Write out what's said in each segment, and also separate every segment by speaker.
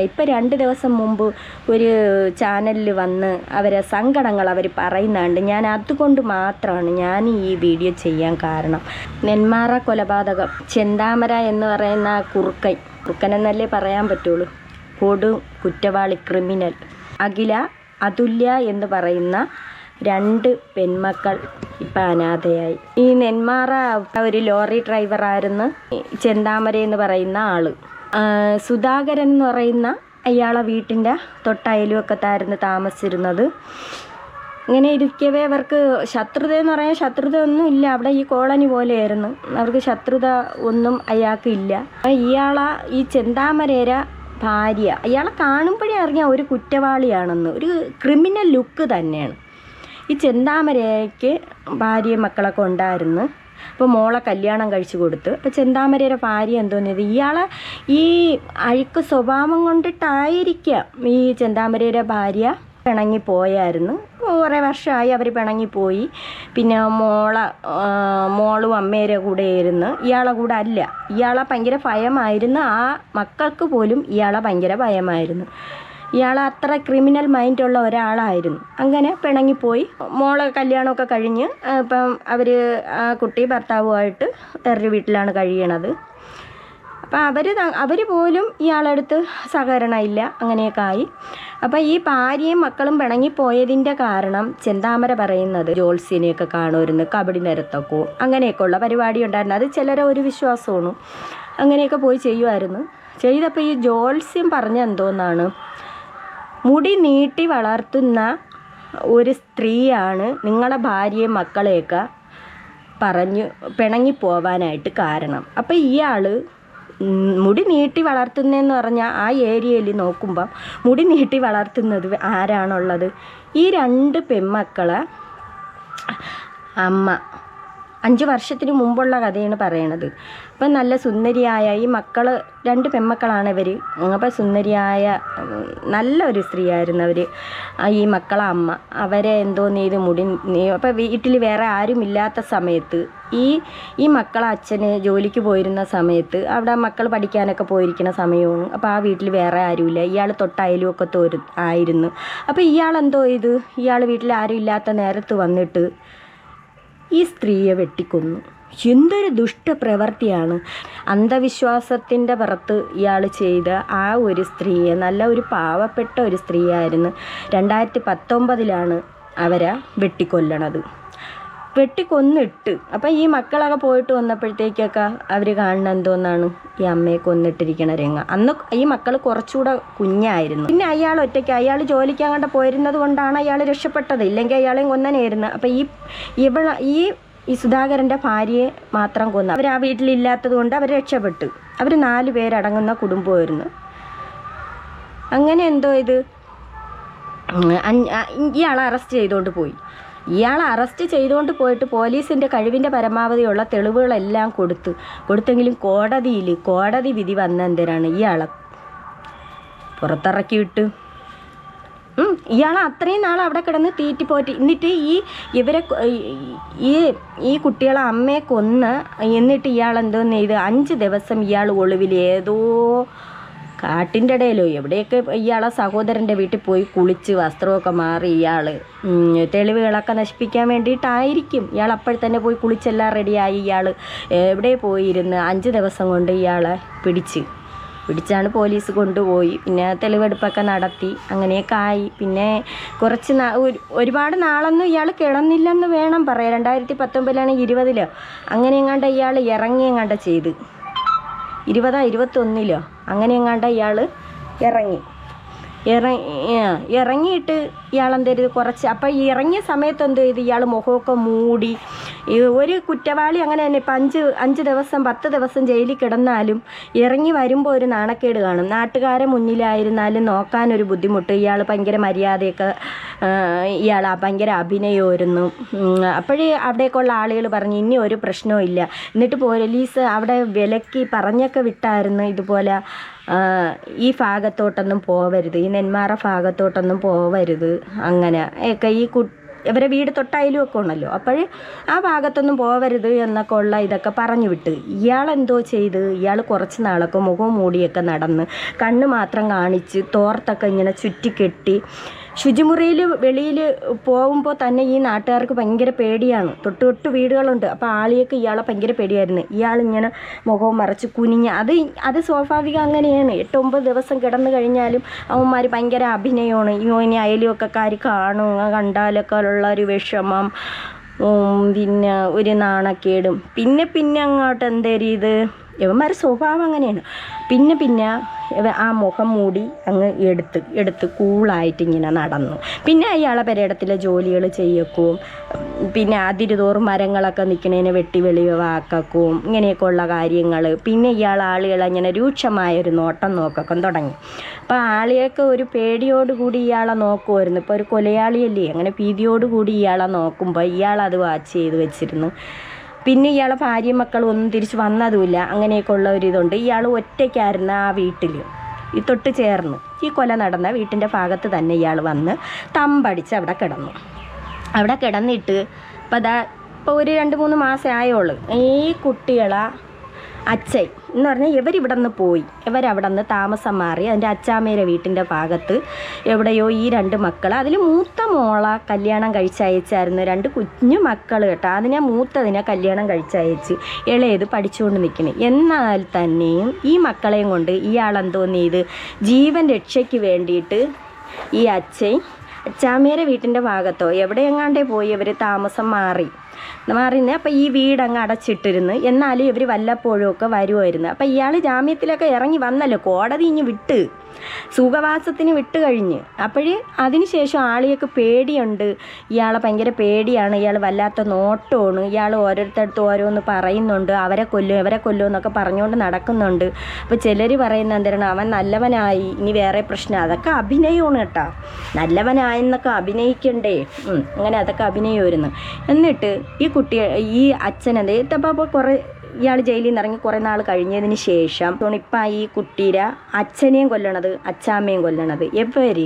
Speaker 1: ഇപ്പം 2 ദിവസം മുമ്പ് ഒരു ചാനലിൽ വന്ന് അവരെ സങ്കടങ്ങൾ അവർ പറയുന്നുണ്ട്. ഞാൻ അതുകൊണ്ട് മാത്രമാണ് ഞാൻ ഈ വീഡിയോ ചെയ്യാൻ കാരണം. നെന്മാറ കൊലപാതകം, ചെന്താമര എന്ന് പറയുന്ന കുറുക്കനെന്നല്ലേ പറയാൻ പറ്റുള്ളൂ, കൊടു കുറ്റവാളി, ക്രിമിനൽ അഖില, അതുല്യ എന്ന് പറയുന്ന 2 പെൺമക്കൾ ഇപ്പം അനാഥയായി. ഈ നെന്മാറ ഒരു ലോറി ഡ്രൈവറായിരുന്നു ചെന്താമര എന്ന് പറയുന്ന ആൾ. സുധാകരൻ എന്ന് പറയുന്ന അയാളെ വീട്ടിൻ്റെ തൊട്ടയലുവക്കത്തായിരുന്നു താമസിച്ചിരുന്നത്. ഇങ്ങനെ ഇരിക്കവേ അവർക്ക് ശത്രുത എന്ന് പറയാൻ ശത്രുത ഒന്നും ഇല്ല. അവിടെ ഈ കോളനി പോലെയായിരുന്നു, അവർക്ക് ശത്രുത ഒന്നും അയാൾക്ക് ഇല്ല. ഈ ചെന്താമരേര ഭാര്യ, അയാളെ കാണുമ്പോഴേ അറിയാം ഒരു കുറ്റവാളിയാണെന്ന്, ഒരു ക്രിമിനൽ ലുക്ക് തന്നെയാണ്. ഈ ചെന്താമരയ്ക്ക് ഭാര്യയും മക്കളൊക്കെ ഉണ്ടായിരുന്നു. അപ്പോൾ മോളെ കല്യാണം കഴിച്ചു കൊടുത്തു. അപ്പോൾ ചെന്താമരയുടെ ഭാര്യ എന്തോന്നിയത്, ഇയാളെ ഈ അഴുക്ക് സ്വഭാവം കൊണ്ടിട്ടായിരിക്കാം ഈ ചെന്താമരയുടെ ഭാര്യ പിണങ്ങിപ്പോയായിരുന്നു. കുറേ വർഷമായി അവർ പിണങ്ങിപ്പോയി. പിന്നെ മോളും അമ്മേരെ കൂടെ ആയിരുന്നു, ഇയാളെ കൂടെ അല്ല. ഇയാളെ ഭയങ്കര ഭയമായിരുന്നു, ആ മക്കൾക്ക് പോലും ഇയാളെ ഭയങ്കര ഭയമായിരുന്നു. ഇയാൾ അത്ര ക്രിമിനൽ മൈൻഡുള്ള ഒരാളായിരുന്നു. അങ്ങനെ പിണങ്ങിപ്പോയി. മോളെ കല്യാണമൊക്കെ കഴിഞ്ഞ് ഇപ്പം കുട്ടി ഭർത്താവുമായിട്ട് വേറൊരു വീട്ടിലാണ് കഴിയണത്. അപ്പം അവർ പോലും ഇയാളടുത്ത് സഹകരണമില്ല, അങ്ങനെയൊക്കെ ആയി. അപ്പം ഈ ഭാര്യയും മക്കളും പിണങ്ങിപ്പോയതിൻ്റെ കാരണം ചെന്താമര പറയുന്നത് ജോത്സ്യനെയൊക്കെ കാണുമായിരുന്നു, കബഡി നിരത്തൊക്കെ അങ്ങനെയൊക്കെ ഉള്ള പരിപാടി ഉണ്ടായിരുന്നു. അത് ചിലരെ ഒരു വിശ്വാസമാണ്, അങ്ങനെയൊക്കെ പോയി ചെയ്യുമായിരുന്നു. ചെയ്തപ്പോൾ ഈ ജോത്സ്യം പറഞ്ഞ എന്തോന്നാണ്, മുടി നീട്ടി വളർത്തുന്ന ഒരു സ്ത്രീയാണ് നിങ്ങളുടെ ഭാര്യയും മക്കളെയൊക്കെ പിണങ്ങിപ്പോവാനായിട്ട് കാരണം. അപ്പം ഇയാൾ മുടി നീട്ടി വളർത്തുന്നതെന്ന് പറഞ്ഞാൽ ആ ഏരിയയിൽ നോക്കുമ്പം മുടി നീട്ടി വളർത്തുന്നത് ആരാണുള്ളത്, ഈ 2 പെൺമക്കളെ അമ്മ. 5 വർഷത്തിന് മുമ്പുള്ള കഥയാണ് പറയണത്. അപ്പം നല്ല സുന്ദരിയായ ഈ 2 പെൺമക്കളാണ് ഇവർ. അപ്പം സുന്ദരിയായ നല്ലൊരു സ്ത്രീയായിരുന്നു അവർ, ഈ മക്കളെ അമ്മ. അവരെ എന്തോന്ന് അപ്പം വീട്ടിൽ വേറെ ആരും ഇല്ലാത്ത സമയത്ത് ഈ മക്കളെ അച്ഛന് ജോലിക്ക് പോയിരുന്ന സമയത്ത് അവിടെ മക്കൾ പഠിക്കാനൊക്കെ പോയിരിക്കുന്ന സമയമാണ്. അപ്പോൾ ആ വീട്ടിൽ വേറെ ആരുമില്ല, ഇയാൾ തൊട്ടയലുമൊക്കെ ആയിരുന്നു. അപ്പോൾ ഇയാളെന്തോ ചെയ്തു, ഇയാൾ വീട്ടിൽ ആരും ഇല്ലാത്ത നേരത്ത് വന്നിട്ട് ഈ സ്ത്രീയെ വെട്ടിക്കൊന്നു. എന്തൊരു ദുഷ്ടപ്രവൃത്തിയാണ്. അന്ധവിശ്വാസത്തിൻ്റെ പുറത്ത് ഇയാൾ ചെയ്ത ആ ഒരു സ്ത്രീയെ, നല്ല ഒരു പാവപ്പെട്ട ഒരു സ്ത്രീയായിരുന്നു. 2019 അവരെ വെട്ടിക്കൊല്ലണത്, വെട്ടിക്കൊന്നിട്ട്. അപ്പം ഈ മക്കളൊക്കെ പോയിട്ട് വന്നപ്പോഴത്തേക്കൊക്കെ അവർ കാണുന്ന എന്തോന്നാണ്, ഈ അമ്മയെ കൊന്നിട്ടിരിക്കണ രംഗം. അന്ന് ഈ മക്കൾ കുറച്ചുകൂടെ കുഞ്ഞായിരുന്നു. പിന്നെ അയാൾ ഒറ്റയ്ക്ക്, അയാൾ ജോലിക്കാൻ കണ്ട പോയിരുന്നത് കൊണ്ടാണ് അയാൾ രക്ഷപ്പെട്ടത്, ഇല്ലെങ്കിൽ അയാളെയും കൊന്നനായിരുന്നു. അപ്പം ഈ സുധാകരൻ്റെ ഭാര്യയെ മാത്രം കൊന്നു. അവർ ആ വീട്ടിലില്ലാത്തത് കൊണ്ട് അവർ രക്ഷപ്പെട്ടു. അവർ 4 പേരടങ്ങുന്ന കുടുംബമായിരുന്നു. അങ്ങനെ എന്തോ ഇയാളെ അറസ്റ്റ് ചെയ്തുകൊണ്ട് പോയി. ഇയാളെ അറസ്റ്റ് ചെയ്തുകൊണ്ട് പോയിട്ട് പോലീസിൻ്റെ കഴിവിൻ്റെ പരമാവധിയുള്ള തെളിവുകളെല്ലാം കൊടുത്തെങ്കിലും കോടതി വിധി വന്നെന്തിനാണ് ഇയാളെ പുറത്തിറക്കിയിട്ട്. ഇയാൾ അത്രയും നാൾ അവിടെ കിടന്ന് തീറ്റിപ്പോറ്റി. എന്നിട്ട് ഈ കുട്ടികളെ അമ്മയെ കൊന്ന് എന്നിട്ട് ഇയാൾ എന്തോന്ന് ചെയ്ത് 5 ദിവസം ഇയാൾ ഒളിവിൽ ഏതോ കാട്ടിൻ്റെ ഇടയിലോ എവിടെയൊക്കെ ഇയാളെ സഹോദരൻ്റെ വീട്ടിൽ പോയി കുളിച്ച് വസ്ത്രമൊക്കെ മാറി ഇയാൾ തെളിവുകളൊക്കെ നശിപ്പിക്കാൻ വേണ്ടിയിട്ടായിരിക്കും. ഇയാൾ അപ്പോഴത്തന്നെ പോയി കുളിച്ചെല്ലാം റെഡിയായി. ഇയാൾ എവിടെ പോയിരുന്ന് 5 ദിവസം കൊണ്ട് ഇയാളെ പിടിച്ചാണ് പോലീസ് കൊണ്ടുപോയി. പിന്നെ തെളിവെടുപ്പൊക്കെ നടത്തി, അങ്ങനെയൊക്കെ ആയി. പിന്നെ ഒരുപാട് നാളൊന്നും ഇയാൾ കിടന്നില്ലെന്ന് വേണം പറയാം. 2019 20 അങ്ങനെ എങ്ങാണ്ട് ഇയാൾ ഇറങ്ങിയെങ്ങാണ്ട് ചെയ്ത്, 2021 അങ്ങനെ എങ്ങാണ്ട് ഇയാൾ ഇറങ്ങിയിട്ട് ഇയാളെന്തെയ്ത് കുറച്ച്. അപ്പം ഈ ഇറങ്ങിയ സമയത്ത് എന്ത് ചെയ്ത്, ഇയാൾ മുഖമൊക്കെ മൂടി. ഒരു കുറ്റവാളി അങ്ങനെ തന്നെ ഇപ്പം 5 ദിവസം 10 ദിവസം ജയിലിൽ കിടന്നാലും ഇറങ്ങി വരുമ്പോൾ ഒരു നാണക്കേട് കാണും. നാട്ടുകാരെ മുന്നിലായിരുന്നാലും നോക്കാനൊരു ബുദ്ധിമുട്ട്. ഇയാൾ ഭയങ്കര മര്യാദയൊക്കെ, ഇയാൾ ഭയങ്കര അഭിനയമായിരുന്നു. അപ്പോഴേ അവിടേക്കുള്ള ആളുകൾ പറഞ്ഞു ഇനി ഒരു പ്രശ്നവും ഇല്ല. എന്നിട്ട് പോലീസ് അവിടെ വിലക്കി പറഞ്ഞൊക്കെ വിട്ടായിരുന്നു, ഇതുപോലെ ഈ ഭാഗത്തോട്ടൊന്നും പോവരുത്, ഈ നെന്മാറ ഭാഗത്തോട്ടൊന്നും പോവരുത്, അങ്ങനെ ഒക്കെ. ഇവരെ വീട് തൊട്ടായാലും ഒക്കെ ഉണ്ടല്ലോ. അപ്പോൾ ആ ഭാഗത്തൊന്നും പോവരുത് എന്നൊക്കെ ഉള്ള ഇതൊക്കെ പറഞ്ഞു വിട്ട്. ഇയാളെന്തോ ചെയ്ത്, ഇയാൾ കുറച്ച് നാളൊക്കെ മുഖവും മൂടിയൊക്കെ നടന്ന് കണ്ണ് മാത്രം കാണിച്ച് തോർത്തൊക്കെ ഇങ്ങനെ ചുറ്റിക്കെട്ടി ശുചിമുറിയിൽ വെളിയിൽ പോകുമ്പോൾ തന്നെ ഈ നാട്ടുകാർക്ക് ഭയങ്കര പേടിയാണ്. തൊട്ട് വീടുകളുണ്ട്. അപ്പോൾ ആളിയൊക്കെ ഇയാളെ ഭയങ്കര പേടിയായിരുന്നു. ഇയാളിങ്ങനെ മുഖവും മറച്ച് കുനിഞ്ഞ് അത് സ്വാഭാവികം അങ്ങനെയാണ്. 8-9 ദിവസം കിടന്നു കഴിഞ്ഞാലും അവന്മാർ ഭയങ്കര അഭിനയമാണ്. ഇനി അയലുമൊക്കെക്കാർ കാണും, കണ്ടാലൊക്കെ ഉള്ള ഒരു വിഷമം, പിന്നെ ഒരു നാണക്കേടും. പിന്നെ അങ്ങോട്ട് എന്തേലും ഇത് ഇവന്മാർ സ്വഭാവം അങ്ങനെയാണ്. പിന്നെ ആ മുഖം മൂടി അങ്ങ് എടുത്ത് കൂളായിട്ട് ഇങ്ങനെ നടന്നു. പിന്നെ അയാളെ പെരയിടത്തിലെ ജോലികൾ ചെയ്യക്കും. പിന്നെ അതിരുതോറും മരങ്ങളൊക്കെ നിൽക്കണേനെ വെട്ടി വെളിവാക്കും. ഇങ്ങനെയൊക്കെ ഉള്ള കാര്യങ്ങൾ. പിന്നെ ആളുകളെ ഇങ്ങനെ രൂക്ഷമായൊരു നോട്ടം നോക്കൊക്കെ തുടങ്ങി. അപ്പോൾ ആളുകൾക്ക് ഒരു പേടിയോടുകൂടി ഇയാളെ നോക്കുമായിരുന്നു. ഇപ്പോൾ ഒരു കൊലയാളിയല്ലേ, അങ്ങനെ ഭീതിയോടുകൂടി ഇയാളെ നോക്കുമ്പോൾ ഇയാളത് വാച്ച് ചെയ്ത് വെച്ചിരുന്നു. പിന്നെ ഇയാളെ ഭാര്യയും മക്കളും ഒന്നും തിരിച്ച് വന്നതുമില്ല. അങ്ങനെയൊക്കെ ഉള്ള ഒരിതുണ്ട്. ഇയാൾ ഒറ്റയ്ക്കായിരുന്നു ആ വീട്ടിൽ. ഈ തൊട്ട് ചേർന്ന് ഈ കൊല നടന്ന വീട്ടിൻ്റെ ഭാഗത്ത് തന്നെ ഇയാൾ വന്ന് തമ്പടിച്ച് അവിടെ കിടന്നു. അവിടെ കിടന്നിട്ട് ഇപ്പോൾ ഒരു 2-3 മാസം ആയോളൂ. ഈ കുട്ടികളെ അച്ഛൻ എന്ന് പറഞ്ഞാൽ ഇവരിവിടെ നിന്ന് പോയി, ഇവരവിടെ നിന്ന് താമസം മാറി അതിൻ്റെ അച്ചാമ്മയുടെ വീട്ടിൻ്റെ ഭാഗത്ത് എവിടെയോ ഈ 2 മക്കൾ, അതിൽ മൂത്ത മോളെ കല്യാണം കഴിച്ചയച്ചായിരുന്നു. 2 കുഞ്ഞു മക്കൾ കേട്ടോ. അതിനെ മൂത്തതിനെ കല്യാണം കഴിച്ചയച്ച് ഇളയത് പഠിച്ചുകൊണ്ട് നിൽക്കണേ. എന്നാൽ തന്നെയും ഈ മക്കളെയും കൊണ്ട് ഇയാളെന്തോന്ന് ചെയ്ത് ജീവൻ രക്ഷയ്ക്ക് വേണ്ടിയിട്ട് ഈ അച്ചാമ്മയുടെ വീട്ടിൻ്റെ ഭാഗത്തോ എവിടെയെങ്ങാണ്ടേ പോയി ഇവർ താമസം മാറിന്ന്. അപ്പം ഈ വീടങ്ങ് അടച്ചിട്ടിരുന്ന്. എന്നാലും ഇവർ വല്ലപ്പോഴും ഒക്കെ വരുമായിരുന്നു. അപ്പം ഇയാൾ ജാമ്യത്തിലൊക്കെ ഇറങ്ങി വന്നല്ലോ, കോടതി ഇങ്ങ് വിട്ട് സുഖവാസത്തിന് വിട്ട് കഴിഞ്ഞ്. അപ്പോഴേ അതിനുശേഷം ആളിയൊക്കെ പേടിയുണ്ട്. ഇയാളെ ഭയങ്കര പേടിയാണ്. ഇയാൾ വല്ലാത്ത നോട്ടമാണ്. ഇയാൾ ഓരോരുത്തടുത്ത് ഓരോന്ന് പറയുന്നുണ്ട്. അവരെ കൊല്ലും എന്നൊക്കെ പറഞ്ഞുകൊണ്ട് നടക്കുന്നുണ്ട്. അപ്പോൾ ചിലർ പറയുന്ന എന്താണ്, അവൻ നല്ലവനായി, ഇനി വേറെ പ്രശ്നം. അതൊക്കെ അഭിനയമാണ് കേട്ടോ. നല്ലവനായെന്നൊക്കെ അഭിനയിക്കണ്ടേ, അങ്ങനെ അതൊക്കെ അഭിനയമായിരുന്നു. എന്നിട്ട് ഈ അച്ഛനത് അപ്പോൾ കുറേ ഇയാൾ ജയിലിൽ നിന്ന് ഇറങ്ങി കുറേ നാൾ കഴിഞ്ഞതിന് ശേഷം ഇപ്പം ഈ കുട്ടിയുടെ അച്ഛനെയും കൊല്ലണത് അച്ചാമ്മയും കൊല്ലണത് ഇവർ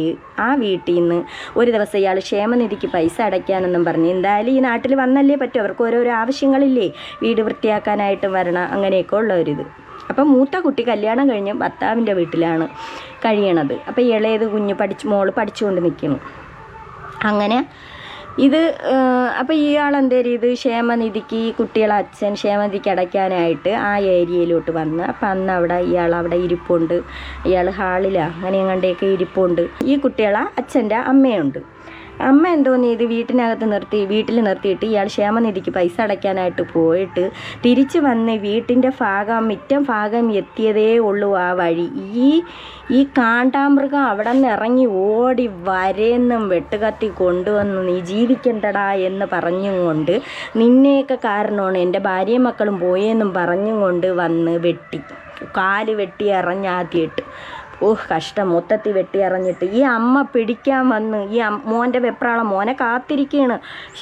Speaker 1: ആ വീട്ടിൽ നിന്ന് ഒരു ദിവസം ഇയാൾ ക്ഷേമനിധിക്ക് പൈസ അടയ്ക്കാനെന്നും പറഞ്ഞ് എന്തായാലും ഈ നാട്ടിൽ വന്നല്ലേ പറ്റും, അവർക്ക് ഓരോരോ ആവശ്യങ്ങളില്ലേ, വീട് വൃത്തിയാക്കാനായിട്ട് വരണം, അങ്ങനെയൊക്കെ ഉള്ളൊരിത്. അപ്പം മൂത്ത കുട്ടി കല്യാണം കഴിഞ്ഞ് ഭർത്താവിൻ്റെ വീട്ടിലാണ് കഴിയണത്. അപ്പം ഇളയത് മോള് പഠിച്ചുകൊണ്ട് നിൽക്കുന്നു. അങ്ങനെ അപ്പോൾ ഇയാളെന്തേലും ഇത് ക്ഷേമനിധിക്ക് ഈ കുട്ടികളെ അച്ഛൻ ക്ഷേമനിധിക്ക് അടയ്ക്കാനായിട്ട് ആ ഏരിയയിലോട്ട് വന്ന്. അപ്പം അന്ന് ഇയാൾ അവിടെ ഇരിപ്പുണ്ട്. ഇയാൾ ഹാളിലാണ് അങ്ങനെ എങ്ങാണ്ടേക്ക് ഇരിപ്പുണ്ട്. ഈ കുട്ടികളെ അച്ഛൻ്റെ അമ്മയുണ്ട്. അമ്മ എന്തോന്ന് ചെയ്ത് വീട്ടിൽ നിർത്തിയിട്ട് ഇയാൾ ക്ഷേമനിധിക്ക് പൈസ അടയ്ക്കാനായിട്ട് പോയിട്ട് തിരിച്ച് വന്ന് വീട്ടിൻ്റെ മിറ്റം ഭാഗം എത്തിയതേ ഉള്ളൂ ആ വഴി. ഈ കാണ്ടാമൃഗം അവിടെ നിന്ന് ഇറങ്ങി ഓടി വരേന്നും വെട്ടുകത്തി കൊണ്ടുവന്ന് നീ ജീവിക്കണ്ടടാ എന്ന് പറഞ്ഞും കൊണ്ട്, നിന്നെയൊക്കെ കാരണമാണ് എൻ്റെ ഭാര്യയും മക്കളും പോയെന്നും പറഞ്ഞും കൊണ്ട് വന്ന് കാല് വെട്ടി എറിഞ്ഞാദ്യമായിട്ട്. കഷ്ടം, മൊത്തത്തിൽ വെട്ടി എറിഞ്ഞിട്ട് ഈ അമ്മ പിടിക്കാൻ വന്ന് ഈ മോൻ്റെ വെപ്രാളം, മോനെ കാത്തിരിക്കുകയാണ്.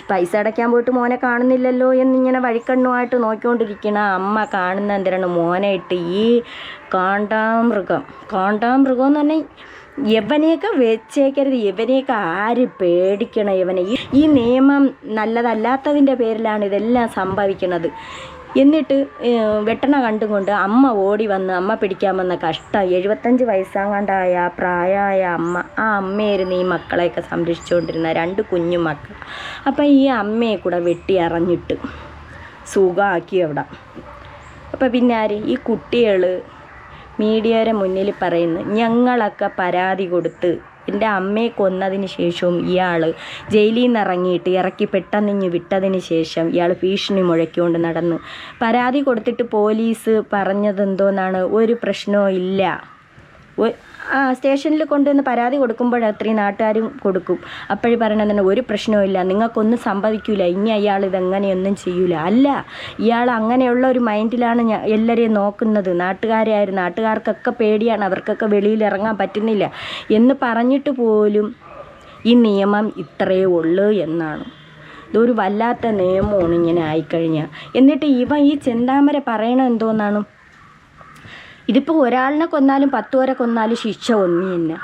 Speaker 1: പൈസ അടയ്ക്കാൻ പോയിട്ട് മോനെ കാണുന്നില്ലല്ലോ എന്നിങ്ങനെ വഴിക്കണ്ണുമായിട്ട് നോക്കിക്കൊണ്ടിരിക്കണം. അമ്മ കാണുന്ന എന്തിനാണ്, മോനെ ഇട്ട് ഈ കാണ്ടാമൃഗം എന്ന് പറഞ്ഞാൽ ഇവനെയൊക്കെ വെച്ചേക്കരുത്. ഇവനെയൊക്കെ ആര് പേടിക്കണം? ഈ നിയമം നല്ലതല്ലാത്തതിൻ്റെ പേരിലാണ് ഇതെല്ലാം സംഭവിക്കുന്നത്. എന്നിട്ട് വെട്ടണ കണ്ടുകൊണ്ട് അമ്മ ഓടി വന്ന് അമ്മ പിടിക്കാൻ വന്ന കഷ്ടം. 75 വയസ്സാങ്ങാണ്ടായ പ്രായമായ അമ്മ. ആ അമ്മയായിരുന്നു ഈ മക്കളെയൊക്കെ സംരക്ഷിച്ചുകൊണ്ടിരുന്ന 2 കുഞ്ഞു മക്കൾ. അപ്പം ഈ അമ്മയെ കൂടെ വെട്ടി അറിഞ്ഞിട്ട് സുഖമാക്കി അവിടെ. അപ്പം പിന്നെ ഈ കുട്ടികൾ മീഡിയയുടെ മുന്നിൽ പറയുന്നു, ഞങ്ങളൊക്കെ പരാതി കൊടുത്ത് എൻ്റെ അമ്മയെ കൊന്നതിന് ശേഷവും ഇയാൾ ജയിലിൽ നിന്ന് ഇറക്കി പെട്ടെന്നിഞ്ഞ് വിട്ടതിന് ശേഷം ഇയാൾ ഭീഷണി മുഴക്കിക്കൊണ്ട് നടന്ന്. പരാതി കൊടുത്തിട്ട് പോലീസ് പറഞ്ഞതെന്തോന്നാണ്, ഒരു പ്രശ്നവും ഇല്ല. സ്റ്റേഷനിൽ കൊണ്ടുവന്ന് പരാതി കൊടുക്കുമ്പോഴത്രയും നാട്ടുകാരും കൊടുക്കും. അപ്പോഴേ പറയണത് തന്നെ, ഒരു പ്രശ്നവും ഇല്ല, നിങ്ങൾക്കൊന്നും സംഭവിക്കില്ല, ഇനി അയാൾ ഇതെങ്ങനെയൊന്നും ചെയ്യൂല. അല്ല, ഇയാൾ അങ്ങനെയുള്ള ഒരു മൈൻഡിലാണ് എല്ലാവരെയും നോക്കുന്നത്. നാട്ടുകാർക്കൊക്കെ പേടിയാണ്, അവർക്കൊക്കെ വെളിയിൽ ഇറങ്ങാൻ പറ്റുന്നില്ല എന്ന് പറഞ്ഞിട്ട് പോലും ഈ നിയമം ഇത്രയേ ഉള്ളൂ എന്നാണ്. ഇതൊരു വല്ലാത്ത നിയമമാണ് ഇങ്ങനെ ആയിക്കഴിഞ്ഞാൽ. എന്നിട്ട് ഈ ചെന്താമര പറയണത് എന്തോന്നാണ്, ഇതിപ്പോൾ ഒരാളിനെ കൊന്നാലും 10 പേരെ കൊന്നാലും ശിക്ഷ ഒന്നു തന്നെ.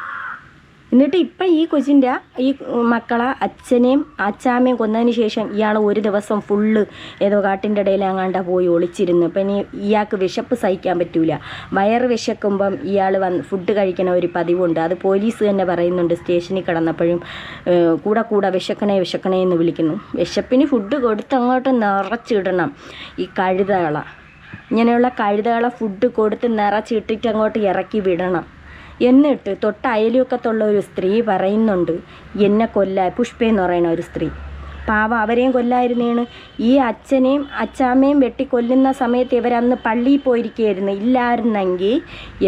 Speaker 1: എന്നിട്ട് ഇപ്പം ഈ കൊച്ചിൻ്റെ ഈ മക്കളെ അച്ഛാമ്മയും കൊന്നതിന് ശേഷം ഇയാൾ ഒരു ദിവസം ഫുള്ള് ഏതോ കാട്ടിൻ്റെ ഇടയിൽ അങ്ങാണ്ട പോയി ഒളിച്ചിരുന്നു. അപ്പം ഇനി ഇയാൾക്ക് വിശപ്പ് സഹിക്കാൻ പറ്റൂല. വയറ് വിശക്കുമ്പം ഇയാൾ ഫുഡ് കഴിക്കണ ഒരു പതിവുണ്ട്. അത് പോലീസ് തന്നെ പറയുന്നുണ്ട്. സ്റ്റേഷനിൽ കിടന്നപ്പോഴും കൂടെ വിശക്കണേ എന്ന് വിളിക്കുന്നു. വിശപ്പിന് ഫുഡ് കൊടുത്ത് അങ്ങോട്ട് നിറച്ചിടണം. ഈ കഴുതകള ഇങ്ങനെയുള്ള കഴുതകളെ ഫുഡ് കൊടുത്ത് നിറച്ചിട്ടിട്ട് അങ്ങോട്ട് ഇറക്കി വിടണം. എന്നിട്ട് തൊട്ട് അയൽവക്കത്തുള്ള ഒരു സ്ത്രീ പറയുന്നുണ്ട്, എന്നെ പുഷ്പയെന്ന് പറയുന്ന ഒരു സ്ത്രീ, പാവം അവരെയും കൊല്ലായിരുന്നേണ്. ഈ അച്ഛനെയും അച്ചാമ്മയും വെട്ടിക്കൊല്ലുന്ന സമയത്ത് ഇവരന്ന് പള്ളിയിൽ പോയിരിക്കുകയായിരുന്നു. ഇല്ലായിരുന്നെങ്കിൽ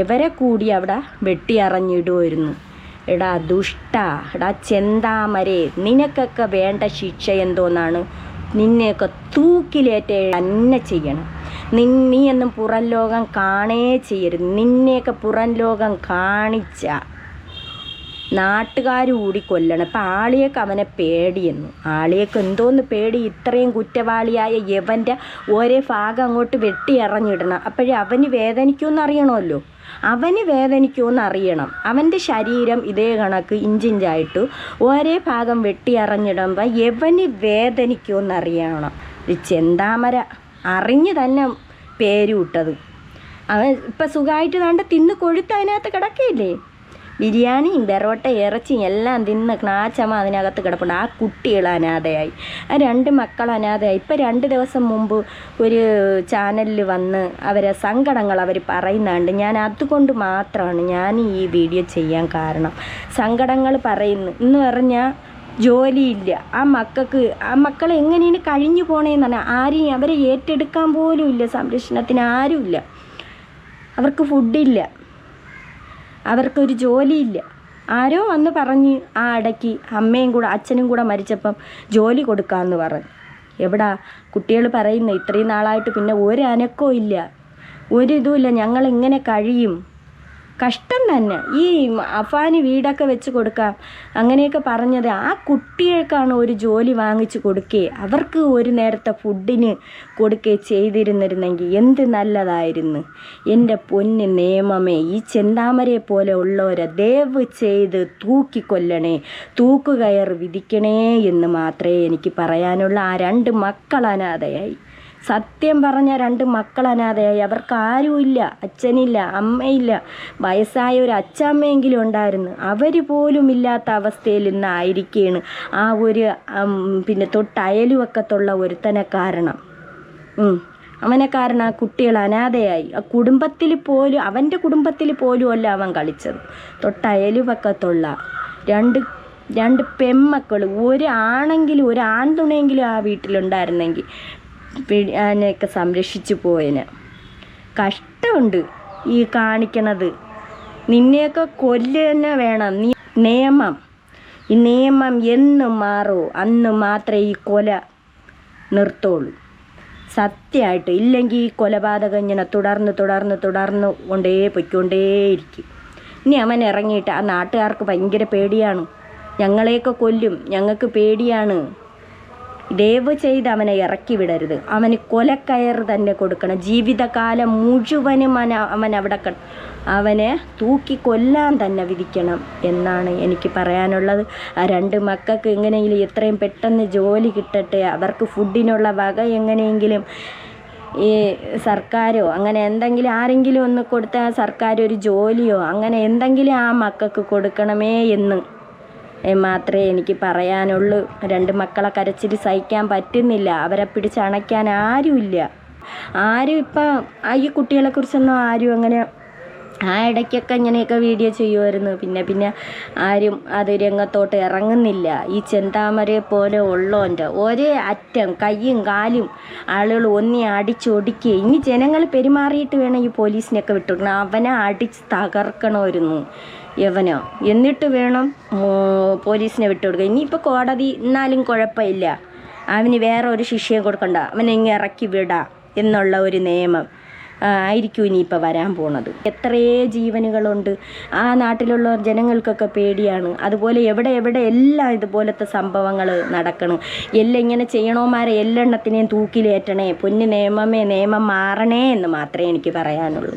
Speaker 1: ഇവരെ കൂടി അവിടെ വെട്ടിയറഞ്ഞിടുമായിരുന്നു. എടാ ദുഷ്ടാ, എടാ ചെന്താമരേ, നിനക്കൊക്കെ വേണ്ട ശിക്ഷ എന്തോന്നാണ്? നിന്നെയൊക്കെ തൂക്കിലേറ്റ് തന്നെ ചെയ്യണം. നീ എന്നും പുറം ലോകം കാണേ ചെയ്യരുത്. നിന്നെയൊക്കെ പുറം ലോകം കാണിച്ച നാട്ടുകാർ കൂടി കൊല്ലണം. ഇപ്പം ആളിയൊക്കെ അവനെ പേടിയെന്നു. ആളിയൊക്കെ എന്തോന്ന് പേടി? ഇത്രയും കുറ്റവാളിയായ യവൻ്റെ ഓരോ ഭാഗം അങ്ങോട്ട് വെട്ടി എറിഞ്ഞിടണം. അപ്പോഴേ അവന് വേദനിക്കുമെന്ന് അറിയണമല്ലോ. അവന് വേദനിക്കുമെന്ന് അറിയണം. അവൻ്റെ ശരീരം ഇതേ കണക്ക് ഇഞ്ചിഞ്ചായിട്ട് ഓരോ ഭാഗം വെട്ടി എറിഞ്ഞിടുമ്പോൾ യവന് വേദനിക്കുമെന്ന് അറിയണം. ഒരു ചെന്താമര അറിഞ്ഞ് തന്നെ പേര് വിട്ടത്. അവൻ ഇപ്പം സുഖമായിട്ട് താണ്ട് തിന്ന് കൊഴുത്ത് അതിനകത്ത് കിടക്കയില്ലേ. ബിരിയാണിയും പെറോട്ട ഇറച്ചിയും എല്ലാം തിന്ന് ക്നാച്ചമ്മ അതിനകത്ത് കിടപ്പുണ്ട്. ആ കുട്ടികൾ അനാഥയായി, ആ 2 മക്കൾ അനാഥയായി. ഇപ്പം 2 ദിവസം മുമ്പ് ഒരു ചാനലിൽ വന്ന് അവരെ സങ്കടങ്ങൾ അവർ പറയുന്നുണ്ട്. ഞാൻ അതുകൊണ്ട് മാത്രമാണ് ഞാൻ ഈ വീഡിയോ ചെയ്യാൻ കാരണം. സങ്കടങ്ങൾ പറയുന്നു എന്ന് പറഞ്ഞാൽ ജോലിയില്ല. ആ മക്കൾ എങ്ങനെയാണ് കഴിഞ്ഞു പോണേന്ന് പറഞ്ഞാൽ ആരെയും അവരെ ഏറ്റെടുക്കാൻ പോലും ഇല്ല. സംരക്ഷണത്തിന് ആരുമില്ല. അവർക്ക് ഫുഡില്ല, അവർക്കൊരു ജോലിയില്ല. ആരോ വന്ന് പറഞ്ഞ് ആ ഇടയ്ക്ക് അച്ഛനും കൂടെ മരിച്ചപ്പം ജോലി കൊടുക്കാമെന്ന് പറഞ്ഞു. എവിടാ കുട്ടികൾ പറയുന്നു ഇത്രയും നാളായിട്ട് പിന്നെ ഒരു അനക്കവും ഇല്ല, ഒരിതുമില്ല, ഞങ്ങളെങ്ങനെ കഴിയും? കഷ്ടം തന്നെ. ഈ അഫാന് വീടൊക്കെ വെച്ച് കൊടുക്കാം അങ്ങനെയൊക്കെ പറഞ്ഞത് ആ കുട്ടികൾക്കാണ് ഒരു ജോലി വാങ്ങിച്ച് കൊടുക്കുകയെ അവർക്ക് ഒരു നേരത്തെ ഫുഡിന് കൊടുക്കുകയും ചെയ്തിരുന്നിരുന്നെങ്കിൽ എന്ത് നല്ലതായിരുന്നു. എൻ്റെ പൊന്ന് നിയമമേ, ഈ ചെന്താമരയെ പോലെ ഉള്ളവരെ ദയവ് ചെയ്ത് തൂക്കിക്കൊല്ലണേ, തൂക്കുകയർ വിധിക്കണേ എന്ന് മാത്രമേ എനിക്ക് പറയാനുള്ള. ആ 2 മക്കൾ അനാഥയായി. സത്യം പറഞ്ഞ 2 മക്കൾ അനാഥയായി. അവർക്ക് ആരുമില്ല, അച്ഛനില്ല, അമ്മയില്ല. വയസ്സായ ഒരു അച്ഛമ്മയെങ്കിലും ഉണ്ടായിരുന്നു. അവർ പോലും ഇല്ലാത്ത അവസ്ഥയിൽ ഇന്നായിരിക്കുകയാണ്. ആ ഒരു പിന്നെ തൊട്ട് അയൽവക്കത്തുള്ള ഒരുത്തനെ കാരണം അവനെ കാരണം ആ കുട്ടികൾ അനാഥയായി. ആ കുടുംബത്തിൽ പോലും, അവൻ്റെ കുടുംബത്തിൽ പോലും അല്ല അവൻ കളിച്ചത്. തൊട്ട് അയൽവക്കത്തുള്ള 2 പെൺമക്കൾ, ഒരു ആൺതുണയെങ്കിലും ആ വീട്ടിലുണ്ടായിരുന്നെങ്കിൽ അതിനെയൊക്കെ സംരക്ഷിച്ചു പോയതിന്. കഷ്ടമുണ്ട് ഈ കാണിക്കണത്. നിന്നെയൊക്കെ കൊല്ലുതന്നെ വേണം. ഈ നിയമം എന്നും മാറൂ, അന്ന് മാത്രമേ ഈ കൊല നിർത്തുള്ളൂ സത്യമായിട്ട്. ഇല്ലെങ്കിൽ ഈ കൊലപാതകം ഇങ്ങനെ തുടർന്ന് പൊയ്ക്കൊണ്ടേയിരിക്കും. ഇനി അവൻ ഇറങ്ങിയിട്ട് ആ നാട്ടുകാർക്ക് ഭയങ്കര പേടിയാണ്. ഞങ്ങളെയൊക്കെ കൊല്ലും, ഞങ്ങൾക്ക് പേടിയാണ്. ദയവ് ചെയ്ത് അവനെ ഇറക്കി വിടരുത്. അവന് കൊലക്കയർ തന്നെ കൊടുക്കണം. ജീവിതകാലം മുഴുവനും അവനെ തൂക്കിക്കൊല്ലാൻ തന്നെ വിധിക്കണം എന്നാണ് എനിക്ക് പറയാനുള്ളത്. ആ 2 മക്കൾക്ക് എങ്ങനെയെങ്കിലും എത്രയും പെട്ടെന്ന് ജോലി കിട്ടട്ടെ. അവർക്ക് ഫുഡിനുള്ള വക എങ്ങനെയെങ്കിലും ഈ സർക്കാരോ അങ്ങനെ എന്തെങ്കിലും ആരെങ്കിലും ഒന്ന് കൊടുത്താൽ, സർക്കാർ ഒരു ജോലിയോ അങ്ങനെ എന്തെങ്കിലും ആ മക്കൾക്ക് കൊടുക്കണമേ എന്ന് മാത്രമേ എനിക്ക് പറയാനുള്ളൂ. 2 മക്കളെ കരച്ചിൽ സഹിക്കാൻ പറ്റുന്നില്ല. അവരെ പിടിച്ചണയ്ക്കാൻ ആരുമില്ല. ആരും ഇപ്പം ഈ കുട്ടികളെക്കുറിച്ചൊന്നും ആരും അങ്ങനെ ആ ഇടയ്ക്കൊക്കെ ഇങ്ങനെയൊക്കെ വീഡിയോ ചെയ്യുമായിരുന്നു. പിന്നെ ആരും അത് രംഗത്തോട്ട് ഇറങ്ങുന്നില്ല. ഈ ചെന്താമരയെ പോലെ ഉള്ളവൻ്റെ ഒരേ അറ്റം കയ്യും കാലും ആളുകൾ അടിച്ചൊടുക്കി. ഇനി ജനങ്ങൾ പെരുമാറിയിട്ട് വേണം ഈ പോലീസിനെയൊക്കെ വിട്ടുകൊടുക്കണം. അവനെ അടിച്ച് തകർക്കണമായിരുന്നു യവനോ. എന്നിട്ട് വേണം പോലീസിനെ വിട്ടുകൊടുക്കുക. ഇനിയിപ്പോൾ കോടതി എന്നാലും കുഴപ്പമില്ല, അവന് വേറെ ഒരു ശിക്ഷയും കൊടുക്കണ്ട, അവനെ ഇങ്ങ് ഇറക്കി വിടാം എന്നുള്ള ഒരു നിയമം ആയിരിക്കും ഇനിയിപ്പോൾ വരാൻ പോണത്. എത്രയേ ജീവനുകളുണ്ട്. ആ നാട്ടിലുള്ള ജനങ്ങൾക്കൊക്കെ പേടിയാണ്. അതുപോലെ എവിടെ എല്ലാം ഇതുപോലത്തെ സംഭവങ്ങൾ നടക്കണം. എല്ലാം ഇങ്ങനെ ചെയ്യണോമാരെ എല്ലെണ്ണത്തിനെയും തൂക്കിലേറ്റണേ. പൊന്നു നിയമമേ, നിയമം മാറണേ എന്ന് മാത്രമേ എനിക്ക് പറയാനുള്ളൂ.